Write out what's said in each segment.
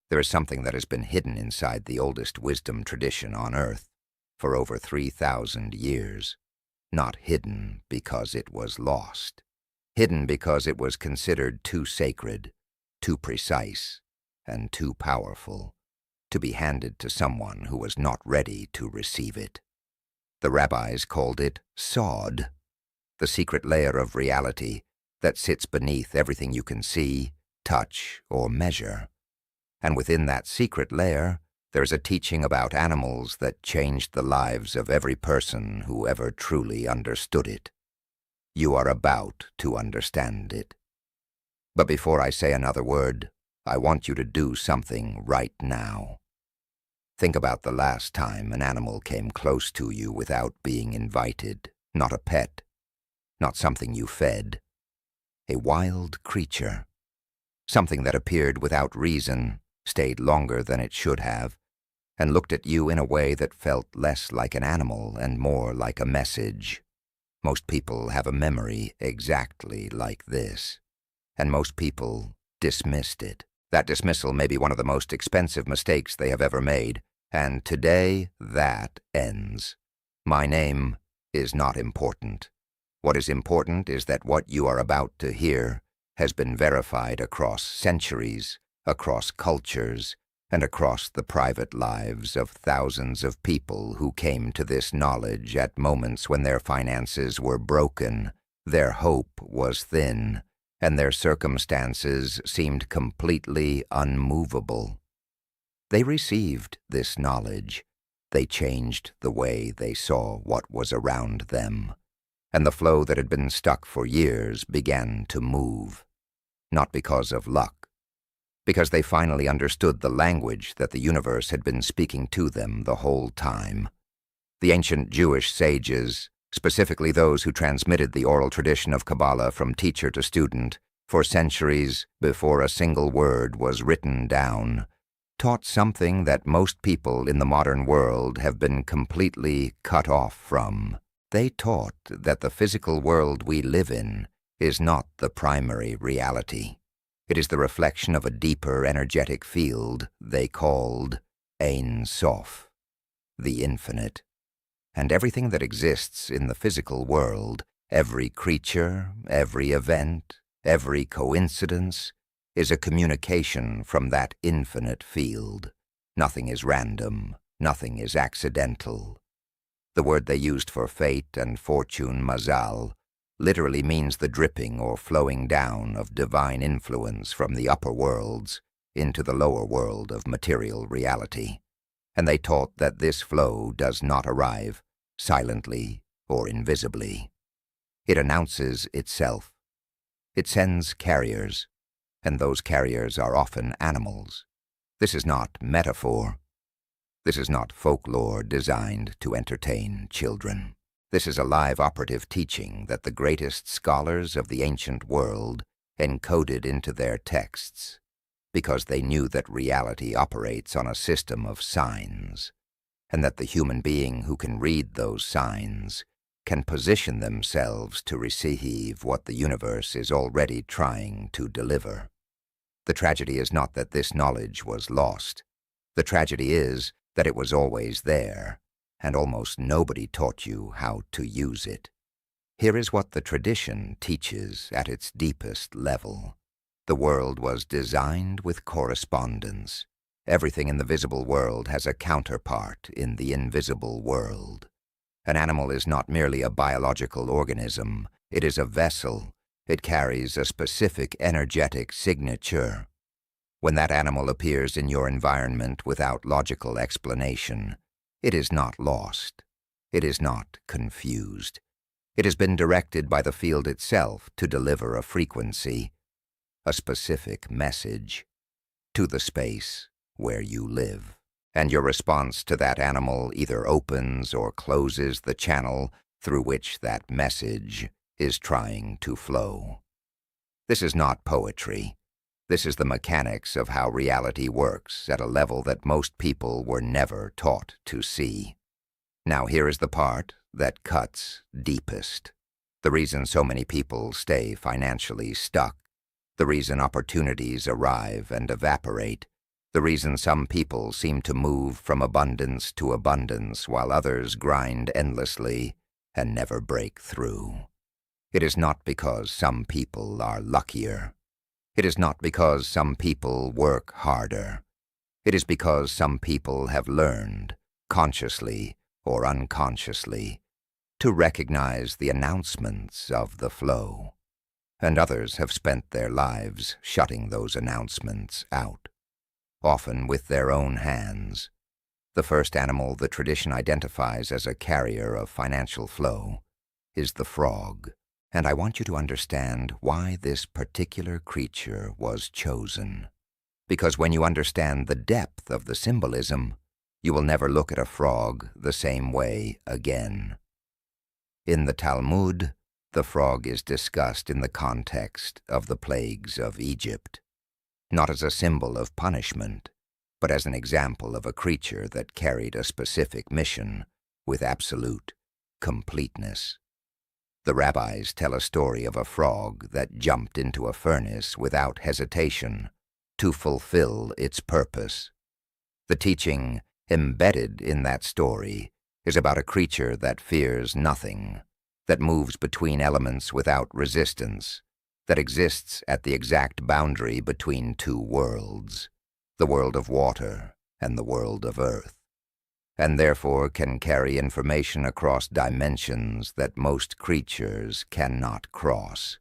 There is something that has been hidden inside the oldest wisdom tradition on Earth for over 3,000 years. Not hidden because it was lost. Hidden because it was considered too sacred, too precise, and too powerful to be handed to someone who was not ready to receive it. The rabbis called it sod, the secret layer of reality that sits beneath everything you can see, touch, or measure. And within that secret layer, there's a teaching about animals that changed the lives of every person who ever truly understood it. You are about to understand it. But before I say another word, I want you to do something right now. Think about the last time an animal came close to you without being invited, not a pet, not something you fed. A wild creature. Something that appeared without reason, stayed longer than it should have, and looked at you in a way that felt less like an animal and more like a message. Most people have a memory exactly like this, and most people dismissed it. That dismissal may be one of the most expensive mistakes they have ever made, and today that ends. My name is not important. What is important is that what you are about to hear has been verified across centuries, across cultures, and across the private lives of thousands of people who came to this knowledge at moments when their finances were broken, their hope was thin, and their circumstances seemed completely unmovable. They received this knowledge. They changed the way they saw what was around them, and the flow that had been stuck for years began to move, not because of luck, because they finally understood the language that the universe had been speaking to them the whole time. The ancient Jewish sages, specifically those who transmitted the oral tradition of Kabbalah from teacher to student for centuries before a single word was written down, taught something that most people in the modern world have been completely cut off from. They taught that the physical world we live in is not the primary reality. It is the reflection of a deeper energetic field they called Ein Sof, the infinite. And everything that exists in the physical world, every creature, every event, every coincidence, is a communication from that infinite field. Nothing is random, nothing is accidental. The word they used for fate and fortune, mazal, literally means the dripping or flowing down of divine influence from the upper worlds into the lower world of material reality. And they taught that this flow does not arrive silently or invisibly. It announces itself. It sends carriers, and those carriers are often animals. This is not metaphor. This is not folklore designed to entertain children. This is a live operative teaching that the greatest scholars of the ancient world encoded into their texts, because they knew that reality operates on a system of signs, and that the human being who can read those signs can position themselves to receive what the universe is already trying to deliver. The tragedy is not that this knowledge was lost. The tragedy is that it was always there, and almost nobody taught you how to use it. Here is what the tradition teaches at its deepest level. The world was designed with correspondence. Everything in the visible world has a counterpart in the invisible world. An animal is not merely a biological organism. It is a vessel. It carries a specific energetic signature. When that animal appears in your environment without logical explanation, it is not lost. It is not confused. It has been directed by the field itself to deliver a frequency, a specific message, to the space where you live. And your response to that animal either opens or closes the channel through which that message is trying to flow. This is not poetry. This is the mechanics of how reality works at a level that most people were never taught to see. Now here is the part that cuts deepest. The reason so many people stay financially stuck, the reason opportunities arrive and evaporate, The reason some people seem to move from abundance to abundance while others grind endlessly and never break through. It is not because some people are luckier. It is not because some people work harder. It is because some people have learned, consciously or unconsciously, to recognize the announcements of the flow, and others have spent their lives shutting those announcements out, often with their own hands. The first animal the tradition identifies as a carrier of financial flow is the frog, and I want you to understand why this particular creature was chosen. Because when you understand the depth of the symbolism, you will never look at a frog the same way again. In the Talmud, the frog is discussed in the context of the plagues of Egypt, not as a symbol of punishment, but as an example of a creature that carried a specific mission with absolute completeness. The rabbis tell a story of a frog that jumped into a furnace without hesitation to fulfill its purpose. The teaching embedded in that story is about a creature that fears nothing, that moves between elements without resistance, that exists at the exact boundary between two worlds, the world of water and the world of earth, and therefore can carry information across dimensions that most creatures cannot cross.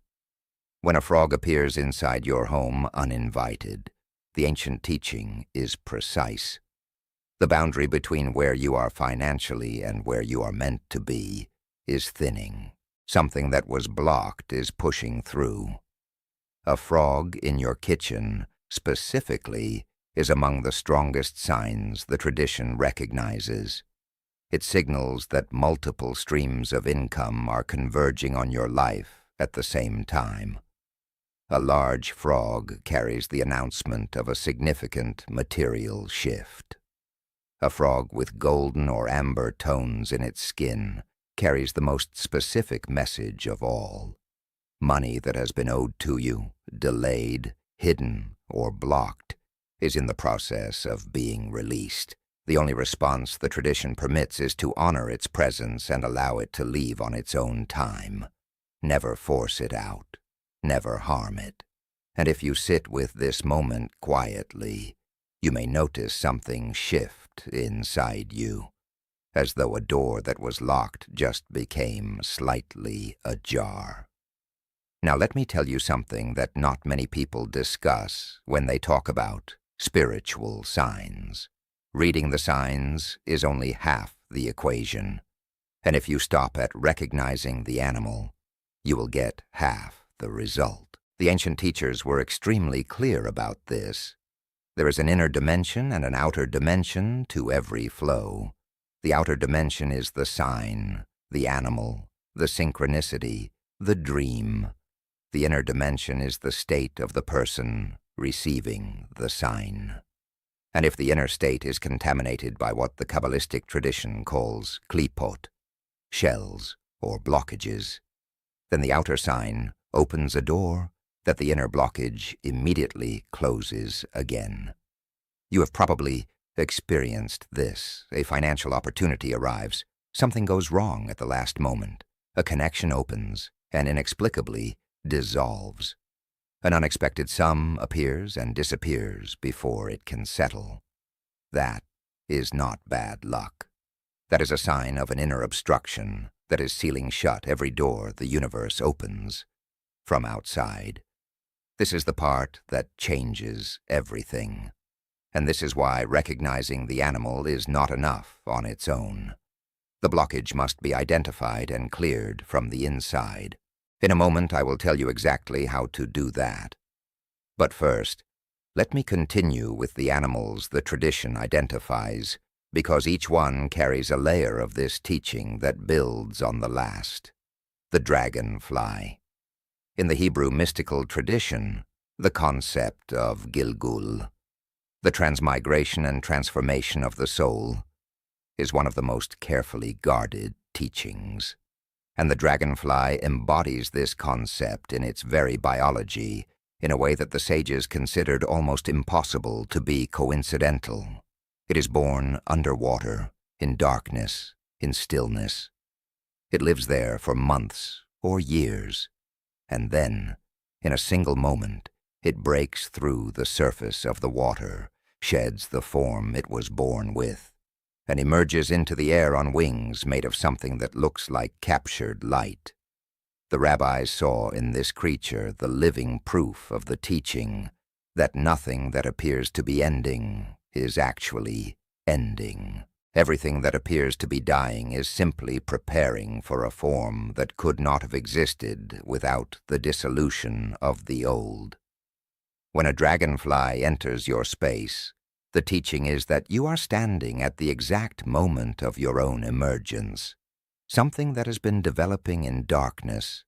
When a frog appears inside your home uninvited, the ancient teaching is precise. The boundary between where you are financially and where you are meant to be is thinning. Something that was blocked is pushing through. A frog in your kitchen, specifically, is among the strongest signs the tradition recognizes. It signals that multiple streams of income are converging on your life at the same time. A large frog carries the announcement of a significant material shift. A frog with golden or amber tones in its skin carries the most specific message of all. Money that has been owed to you, delayed, hidden, or blocked, is in the process of being released. The only response the tradition permits is to honor its presence and allow it to leave on its own time. Never force it out. Never harm it. And if you sit with this moment quietly, you may notice something shift inside you, as though a door that was locked just became slightly ajar. Now let me tell you something that not many people discuss when they talk about spiritual signs. Reading the signs is only half the equation, and if you stop at recognizing the animal, you will get half the result. The ancient teachers were extremely clear about this. There is an inner dimension and an outer dimension to every flow. The outer dimension is the sign, the animal, the synchronicity, the dream. The inner dimension is the state of the person receiving the sign. And if the inner state is contaminated by what the Kabbalistic tradition calls klipot, shells or blockages, then the outer sign opens a door that the inner blockage immediately closes again. You have probably experienced this. A financial opportunity arrives. Something goes wrong at the last moment. A connection opens and inexplicably dissolves. An unexpected sum appears and disappears before it can settle. That is not bad luck. That is a sign of an inner obstruction that is sealing shut every door the universe opens from outside. This is the part that changes everything. And this is why recognizing the animal is not enough on its own. The blockage must be identified and cleared from the inside. In a moment, I will tell you exactly how to do that. But first, let me continue with the animals the tradition identifies, because each one carries a layer of this teaching that builds on the last. The dragonfly. In the Hebrew mystical tradition, the concept of Gilgul, the transmigration and transformation of the soul, is one of the most carefully guarded teachings. And the dragonfly embodies this concept in its very biology in a way that the sages considered almost impossible to be coincidental. It is born underwater, in darkness, in stillness. It lives there for months or years, and then, in a single moment, it breaks through the surface of the water, sheds the form it was born with, and emerges into the air on wings made of something that looks like captured light. The rabbis saw in this creature the living proof of the teaching that nothing that appears to be ending is actually ending. Everything that appears to be dying is simply preparing for a form that could not have existed without the dissolution of the old. When a dragonfly enters your space, the teaching is that you are standing at the exact moment of your own emergence. Something that has been developing in darkness,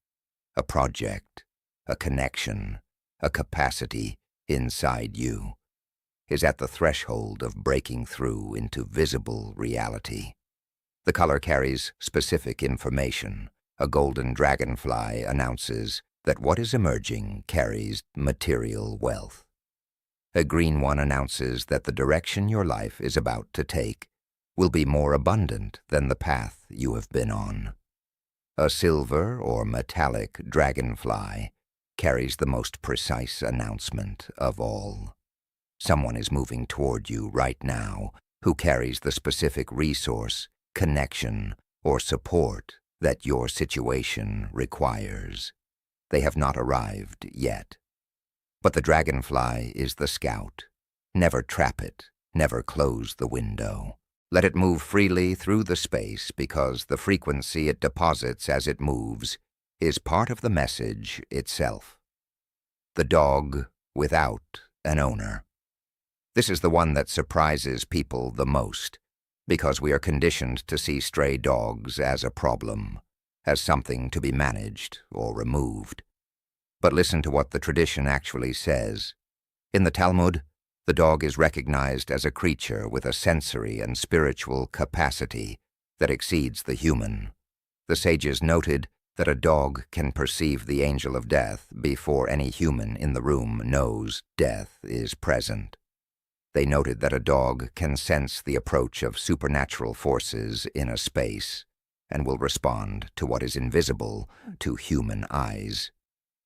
a project, a connection, a capacity inside you, is at the threshold of breaking through into visible reality. The color carries specific information. A golden dragonfly announces that what is emerging carries material wealth. A green one announces that the direction your life is about to take will be more abundant than the path you have been on. A silver or metallic dragonfly carries the most precise announcement of all. Someone is moving toward you right now who carries the specific resource, connection, or support that your situation requires. They have not arrived yet. But the dragonfly is the scout. Never trap it, never close the window. Let it move freely through the space because the frequency it deposits as it moves is part of the message itself. The dog without an owner. This is the one that surprises people the most, because we are conditioned to see stray dogs as a problem, as something to be managed or removed. But listen to what the tradition actually says. In the Talmud, the dog is recognized as a creature with a sensory and spiritual capacity that exceeds the human. The sages noted that a dog can perceive the angel of death before any human in the room knows death is present. They noted that a dog can sense the approach of supernatural forces in a space and will respond to what is invisible to human eyes.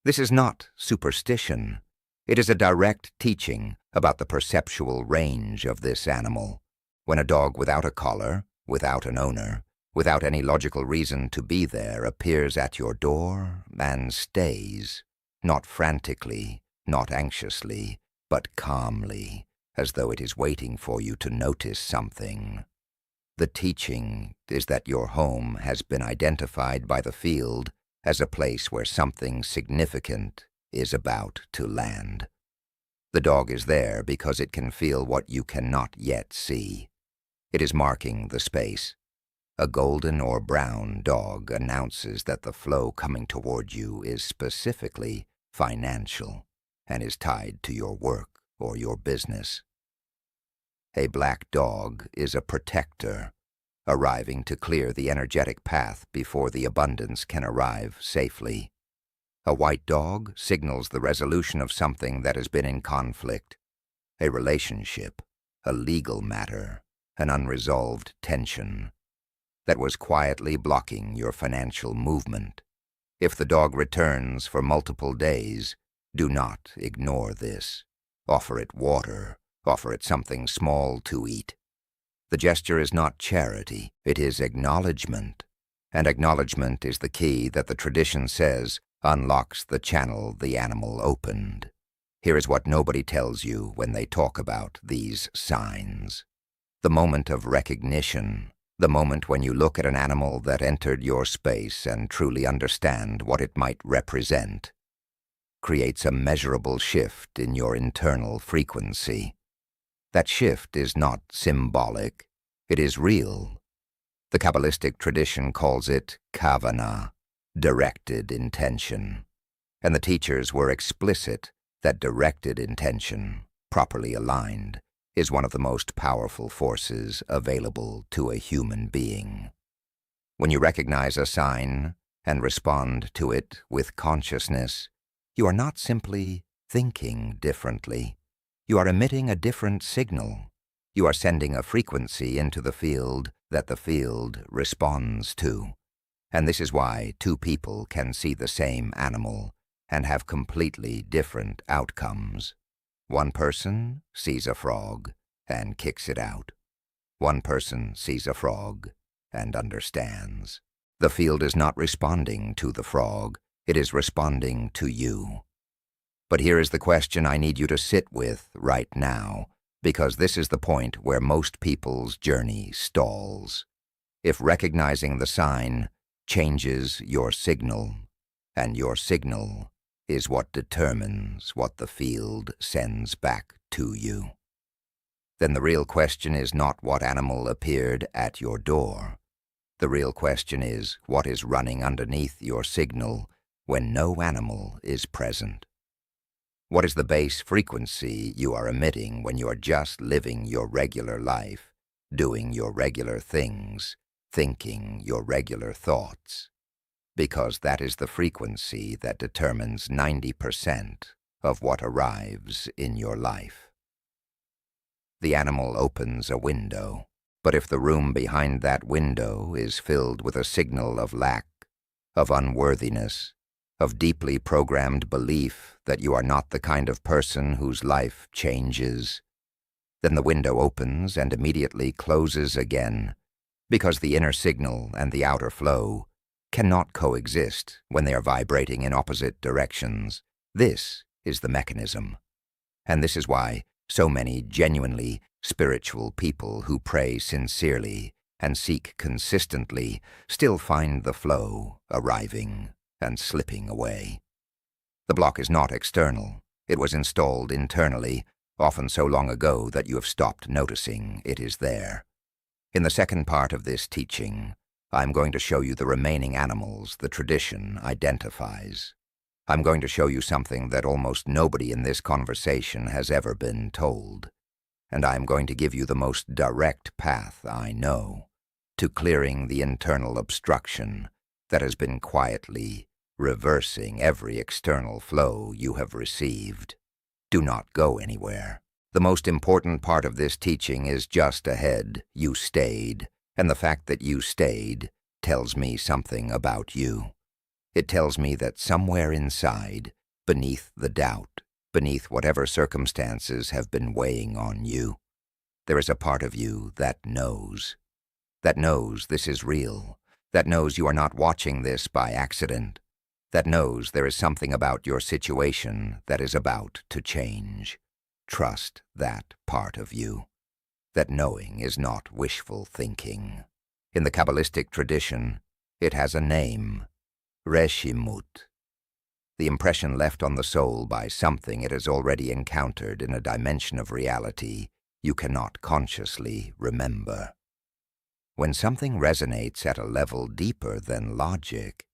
This is not superstition. It is a direct teaching about the perceptual range of this animal. When a dog without a collar, without an owner, without any logical reason to be there appears at your door and stays, not frantically, not anxiously, but calmly, as though it is waiting for you to notice something. The teaching is that your home has been identified by the field as a place where something significant is about to land. The dog is there because it can feel what you cannot yet see. It is marking the space. A golden or brown dog announces that the flow coming toward you is specifically financial and is tied to your work or your business. A black dog is a protector, arriving to clear the energetic path before the abundance can arrive safely. A white dog signals the resolution of something that has been in conflict, a relationship, a legal matter, an unresolved tension that was quietly blocking your financial movement. If the dog returns for multiple days, do not ignore this. Offer it water, offer it something small to eat. The gesture is not charity, it is acknowledgement. And acknowledgement is the key that the tradition says unlocks the channel the animal opened. Here is what nobody tells you when they talk about these signs. The moment of recognition, the moment when you look at an animal that entered your space and truly understand what it might represent, creates a measurable shift in your internal frequency. That shift is not symbolic, it is real. The Kabbalistic tradition calls it kavanah, directed intention, and the teachers were explicit that directed intention, properly aligned, is one of the most powerful forces available to a human being. When you recognize a sign and respond to it with consciousness, you are not simply thinking differently. You are emitting a different signal. You are sending a frequency into the field that the field responds to. And this is why two people can see the same animal and have completely different outcomes. One person sees a frog and kicks it out. One person sees a frog and understands. The field is not responding to the frog, it is responding to you. But here is the question I need you to sit with right now, because this is the point where most people's journey stalls. If recognizing the sign changes your signal, and your signal is what determines what the field sends back to you, then the real question is not what animal appeared at your door. The real question is what is running underneath your signal when no animal is present. What is the base frequency you are emitting when you are just living your regular life, doing your regular things, thinking your regular thoughts? Because that is the frequency that determines 90% of what arrives in your life. The animal opens a window, but if the room behind that window is filled with a signal of lack, of unworthiness, of deeply programmed belief that you are not the kind of person whose life changes, then the window opens and immediately closes again, because the inner signal and the outer flow cannot coexist when they are vibrating in opposite directions. This is the mechanism. And this is why so many genuinely spiritual people who pray sincerely and seek consistently still find the flow arriving and slipping away. The block is not external. It was installed internally, often so long ago that you have stopped noticing it is there. In the second part of this teaching, I'm going to show you the remaining animals the tradition identifies. I'm going to show you something that almost nobody in this conversation has ever been told. And I'm going to give you the most direct path I know to clearing the internal obstruction that has been quietly reversing every external flow you have received. Do not go anywhere. The most important part of this teaching is just ahead. You stayed, and the fact that you stayed tells me something about you. It tells me that somewhere inside, beneath the doubt, beneath whatever circumstances have been weighing on you, there is a part of you that knows this is real, that knows you are not watching this by accident, that knows there is something about your situation that is about to change. Trust that part of you. That knowing is not wishful thinking. In the Kabbalistic tradition, it has a name, Reshimut. The impression left on the soul by something it has already encountered in a dimension of reality you cannot consciously remember. When something resonates at a level deeper than logic,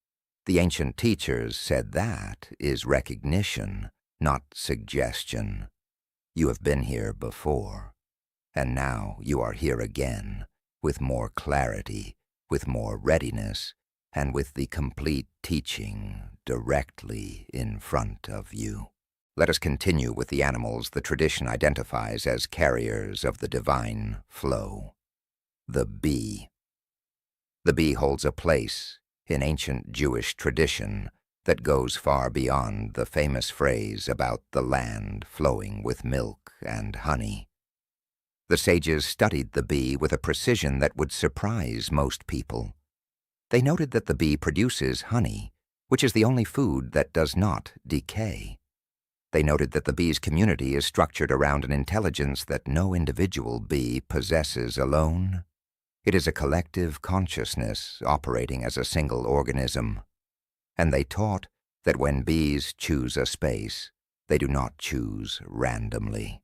the ancient teachers said that is recognition, not suggestion. You have been here before, and now you are here again, with more clarity, with more readiness, and with the complete teaching directly in front of you. Let us continue with the animals the tradition identifies as carriers of the divine flow. The bee. The bee holds a place in ancient Jewish tradition that goes far beyond the famous phrase about the land flowing with milk and honey. The sages studied the bee with a precision that would surprise most people. They noted that the bee produces honey, which is the only food that does not decay. They noted that the bee's community is structured around an intelligence that no individual bee possesses alone. It is a collective consciousness operating as a single organism. And they taught that when bees choose a space, they do not choose randomly.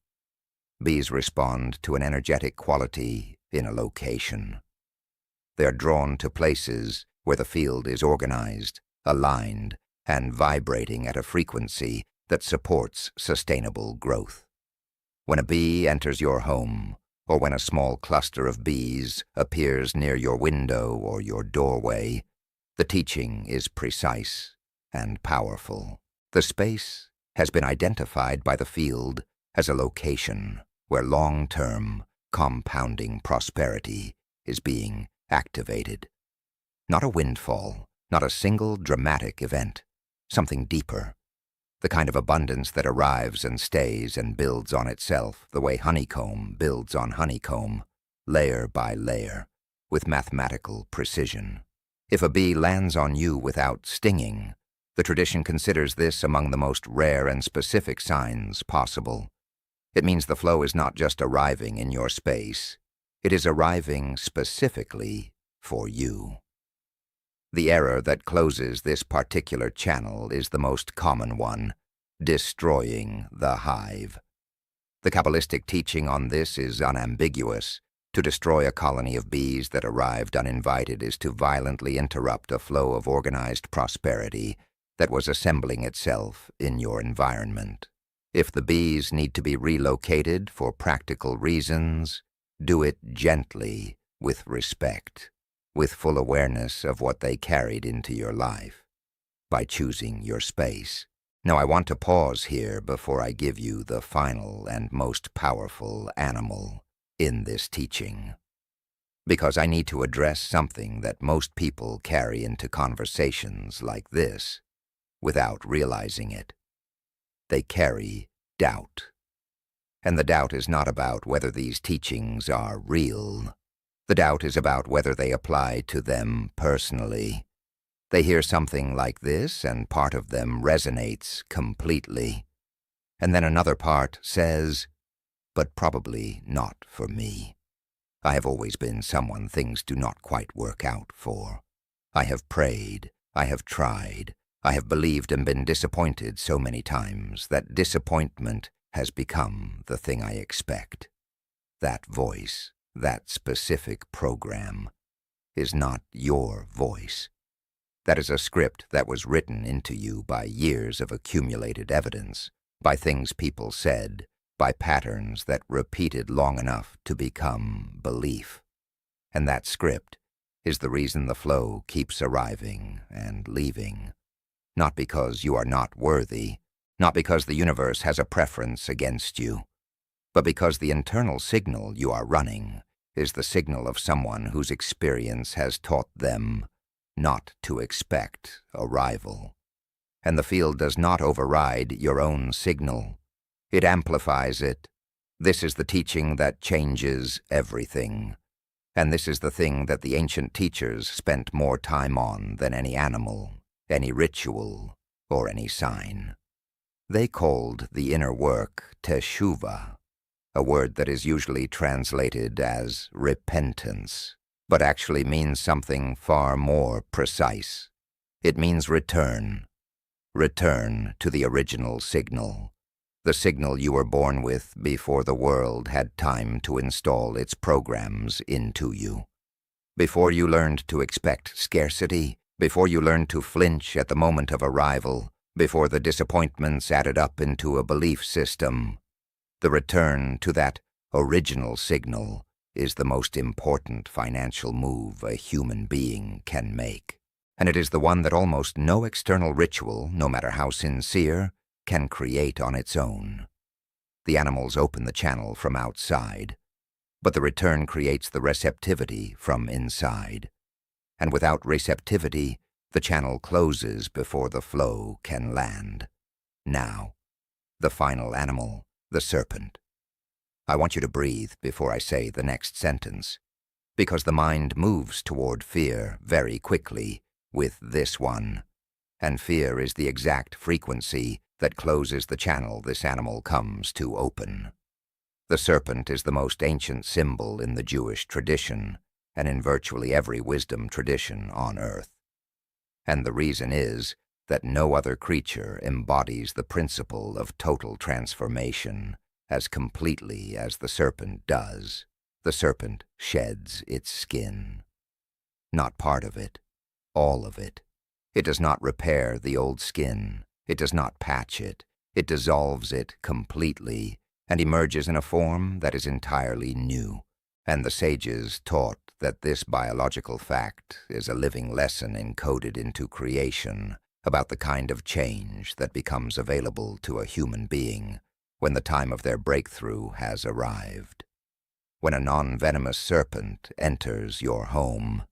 Bees respond to an energetic quality in a location. They are drawn to places where the field is organized, aligned, and vibrating at a frequency that supports sustainable growth. When a bee enters your home, or when a small cluster of bees appears near your window or your doorway, the teaching is precise and powerful. The space has been identified by the field as a location where long-term, compounding prosperity is being activated. Not a windfall, not a single dramatic event, something deeper. The kind of abundance that arrives and stays and builds on itself the way honeycomb builds on honeycomb, layer by layer, with mathematical precision. If a bee lands on you without stinging, the tradition considers this among the most rare and specific signs possible. It means the flow is not just arriving in your space, it is arriving specifically for you. The error that closes this particular channel is the most common one, destroying the hive. The Kabbalistic teaching on this is unambiguous. To destroy a colony of bees that arrived uninvited is to violently interrupt a flow of organized prosperity that was assembling itself in your environment. If the bees need to be relocated for practical reasons, do it gently, with respect, with full awareness of what they carried into your life, by choosing your space. Now I want to pause here before I give you the final and most powerful animal in this teaching, because I need to address something that most people carry into conversations like this without realizing it. They carry doubt. And the doubt is not about whether these teachings are real. The doubt is about whether they apply to them personally. They hear something like this, and part of them resonates completely. And then another part says, but probably not for me. I have always been someone things do not quite work out for. I have prayed, I have tried, I have believed and been disappointed so many times that disappointment has become the thing I expect. That voice, that specific program, is not your voice. That is a script that was written into you by years of accumulated evidence, by things people said, by patterns that repeated long enough to become belief. And that script is the reason the flow keeps arriving and leaving. Not because you are not worthy, not because the universe has a preference against you, but because the internal signal you are running is the signal of someone whose experience has taught them not to expect arrival. And the field does not override your own signal. It amplifies it. This is the teaching that changes everything. And this is the thing that the ancient teachers spent more time on than any animal, any ritual, or any sign. They called the inner work teshuvah, a word that is usually translated as repentance, but actually means something far more precise. It means return. Return to the original signal, the signal you were born with before the world had time to install its programs into you. Before you learned to expect scarcity, before you learned to flinch at the moment of arrival, before the disappointments added up into a belief system, the return to that original signal is the most important financial move a human being can make. And it is the one that almost no external ritual, no matter how sincere, can create on its own. The animals open the channel from outside, but the return creates the receptivity from inside. And without receptivity, the channel closes before the flow can land. Now, the final animal, the serpent. I want you to breathe before I say the next sentence, because the mind moves toward fear very quickly with this one, and fear is the exact frequency that closes the channel this animal comes to open. The serpent is the most ancient symbol in the Jewish tradition, and in virtually every wisdom tradition on earth. And the reason is that no other creature embodies the principle of total transformation as completely as the serpent does. The serpent sheds its skin. Not part of it, all of it. It does not repair the old skin. It does not patch it. It dissolves it completely and emerges in a form that is entirely new. And the sages taught that this biological fact is a living lesson encoded into creation about the kind of change that becomes available to a human being when the time of their breakthrough has arrived. When a non-venomous serpent enters your home,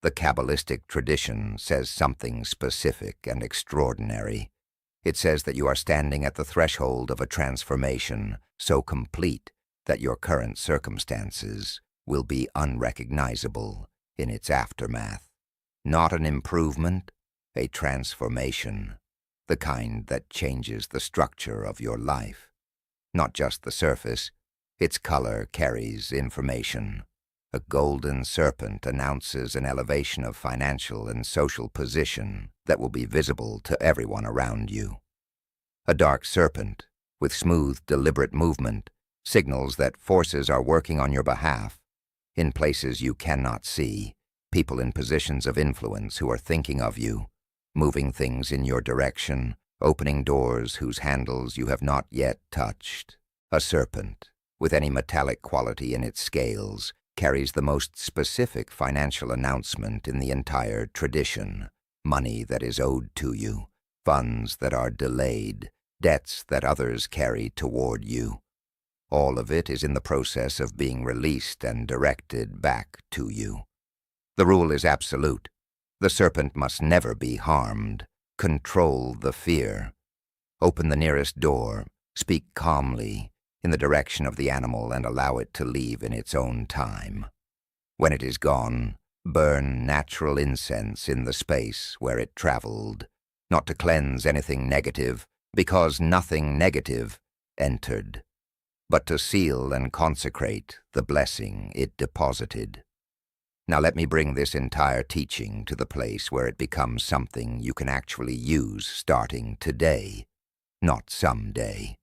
the Kabbalistic tradition says something specific and extraordinary. It says that you are standing at the threshold of a transformation so complete that your current circumstances will be unrecognizable in its aftermath. Not an improvement, a transformation, the kind that changes the structure of your life. Not just the surface, its color carries information. A golden serpent announces an elevation of financial and social position that will be visible to everyone around you. A dark serpent, with smooth, deliberate movement, signals that forces are working on your behalf. In places you cannot see, people in positions of influence who are thinking of you, moving things in your direction, opening doors whose handles you have not yet touched. A serpent, with any metallic quality in its scales, carries the most specific financial announcement in the entire tradition. Money that is owed to you, funds that are delayed, debts that others carry toward you. All of it is in the process of being released and directed back to you. The rule is absolute. The serpent must never be harmed. Control the fear. Open the nearest door. Speak calmly in the direction of the animal and allow it to leave in its own time. When it is gone, burn natural incense in the space where it traveled, not to cleanse anything negative, because nothing negative entered, but to seal and consecrate the blessing it deposited. Now let me bring this entire teaching to the place where it becomes something you can actually use starting today, not someday.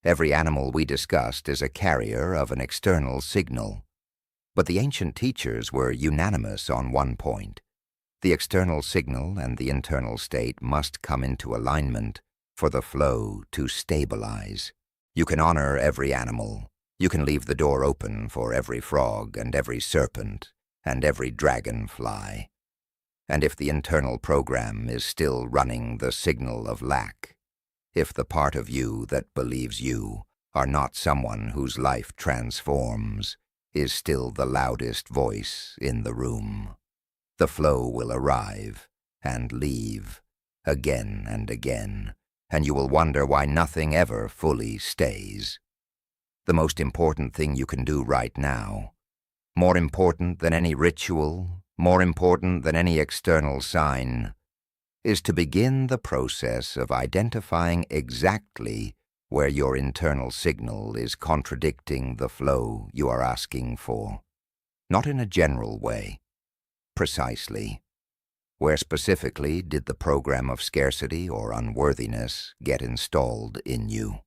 Every animal we discussed is a carrier of an external signal. But the ancient teachers were unanimous on one point. The external signal and the internal state must come into alignment for the flow to stabilize. You can honor every animal. You can leave the door open for every frog and every serpent and every dragonfly. And if the internal program is still running the signal of lack, if the part of you that believes you are not someone whose life transforms, is still the loudest voice in the room, the flow will arrive and leave again and again, and you will wonder why nothing ever fully stays. The most important thing you can do right now, more important than any ritual, more important than any external sign, is to begin the process of identifying exactly where your internal signal is contradicting the flow you are asking for. Not in a general way. Precisely. Where specifically did the program of scarcity or unworthiness get installed in you?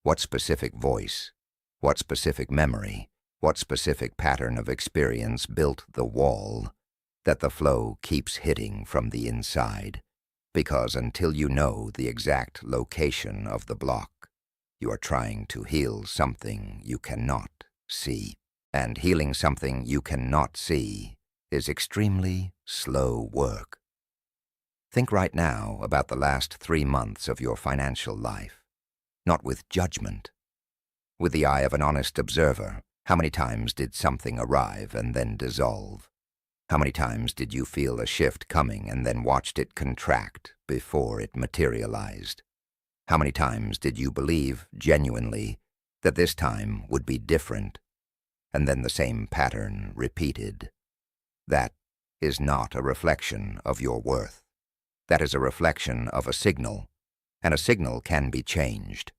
What specific voice, what specific memory, what specific pattern of experience built the wall that the flow keeps hitting from the inside? Because until you know the exact location of the block, you are trying to heal something you cannot see. And healing something you cannot see is extremely slow work. Think right now about the last 3 months of your financial life, not with judgment. With the eye of an honest observer, how many times did something arrive and then dissolve? How many times did you feel a shift coming and then watched it contract before it materialized? How many times did you believe, genuinely, that this time would be different, and then the same pattern repeated? That is not a reflection of your worth. That is a reflection of a signal, and a signal can be changed,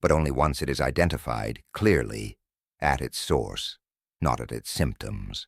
but only once it is identified clearly at its source, not at its symptoms.